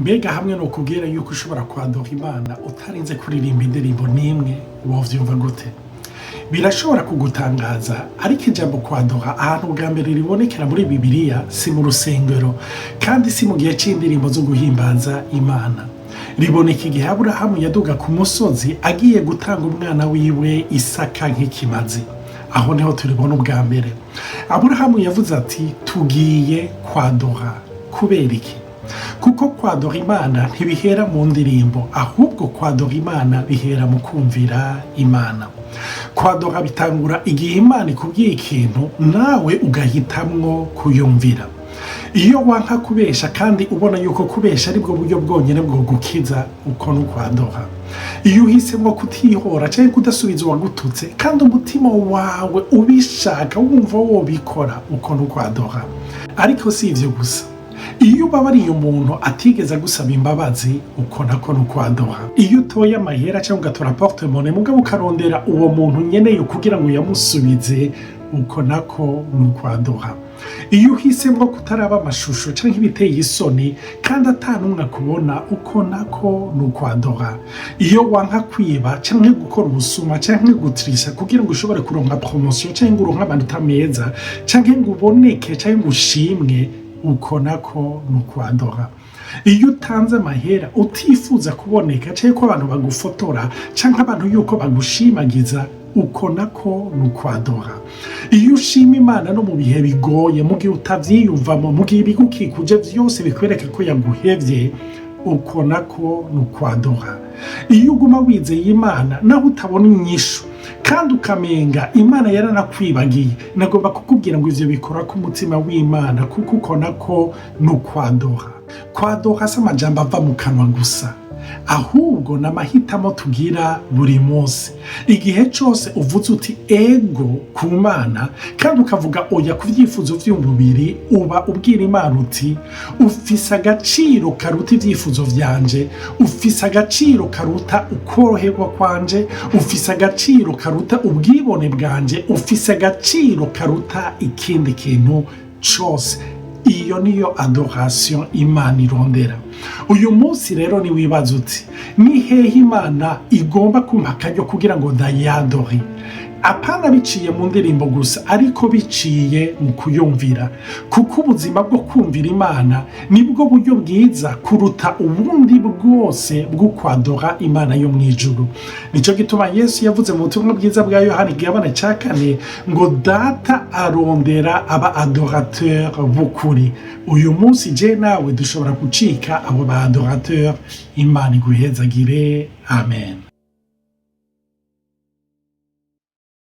Mbega hamwe no kubwira yuko ushobora kwadura Imana utarinze kuririmba indirimbo n'imwe wovyumva gute? Birashobora kugutangaza, ariko ijambo kwadura ahantu bwa mbere ribonekera muri Bibiliya si mu rusengero kandi si mu gihe c'indirimbo zo guhimbaza Imana. Riboneka igihe Aburahamu yaduga ku musozi agiye gutanga umwana wiwe Isaka nk'ikimazi. Aho niho turibona ubwa mbere. Aburahamu yavuze ati tugiye kwadura. Kubera iki? Kuko kwadura Imana ntibihera mu ndirimbo, ahubwo kwadura Imana bihera mu kumvira Imana. Kwadura bitangura igihe Imana ikubwiye ikintu nawe ugahitamwo kuyumvira. Iyo wanka kubesha kandi ubona yuko kubesha aribwo buryo bwonyene bwo gukiza, uko n'ukwadura. Iyo uhisemwo kutihora canke kudasubiza uwagututse kandi umutima wawe ubishaka wumva wobikora, uko n'ukwadura. Ariko si ivyo gusa. Iyo ubabariye umuntu atigeze gusaba imbabazi, uko nako n'ukwadura. Iyo utoye amahera cyangwa ugatora porte-monnaie mugabo ukarondera uwo muntu nyeneye kugira ngo yamusubize, uko nako n'ukwadura. Iyo uhisemwo kutaraba amashusho canke ibiteye isoni kandi atanumwe akubona, uko nako n'ukwadura. Iyo wanka kwiba canke gukora ubusuma canke gutrisha kugira ngo ushobore kuronka promotion canke uronka amanota meza canke ngo uboneke canke ngo ushimwe, uko nako n'ukwadura. Iyo utanze amahera utifuza kuboneka canke ko abantu bagufotora canke abantu yuko bagushimagiza, uko nako n'ukwadura. Iyo ushima Imana no mu bihe bigoye, mu gihe utavyiyumvamo, mu gihe ibigukikuje vyose bikwereka ko yaguhevye, uko nako n'ukwadura. Iyo uguma wizeye Imana naho utabona inyishu kandi ukamenga Imana yaranakwibagiye, nagomba kukubwira ngo ivyo bikora ku mutima w'Imana, kuko uko nako n'ukwadura. Kwadura si amajambo ava mu kanwa gusa, ahubwo n'amahitamo tugira buri munsi. Igihe cose uvuze uti ego ku Mana kandi ukavuga oya ku vyifuzo vy'umubiri, uba ubwira Imana uti ufise agaciro karuta ivyifuzo vyanje, ufise agaciro karuta ukoroherwa kwanje, ufise agaciro karuta ubwibone bwanje, ufise agaciro karuta ikindi kintu cose. Iyo niyo adoration Imana irondera. Uyu munsi rero ni wibaza uti ni hehe Imana igomba kumpa akaryo kugira ngo ndayadore? Apana biciye mu ndirimbo gusa, ariko biciye mu kuyumvira, kuko ubuzima bwo kumvira Imana nibwo buryo bwiza kuruta ubundi bwose bwo kwadora Imana yo mwijuru. Nico gituma Yesu yavuze mu butumwa bwiza bwa Yohana igabane ca 4 ngo data arondera aba adorateur b'ukuri. Uyu munsi je nawe dushobora gucika abo ba adorateur. Imana iguhezagire. Amen.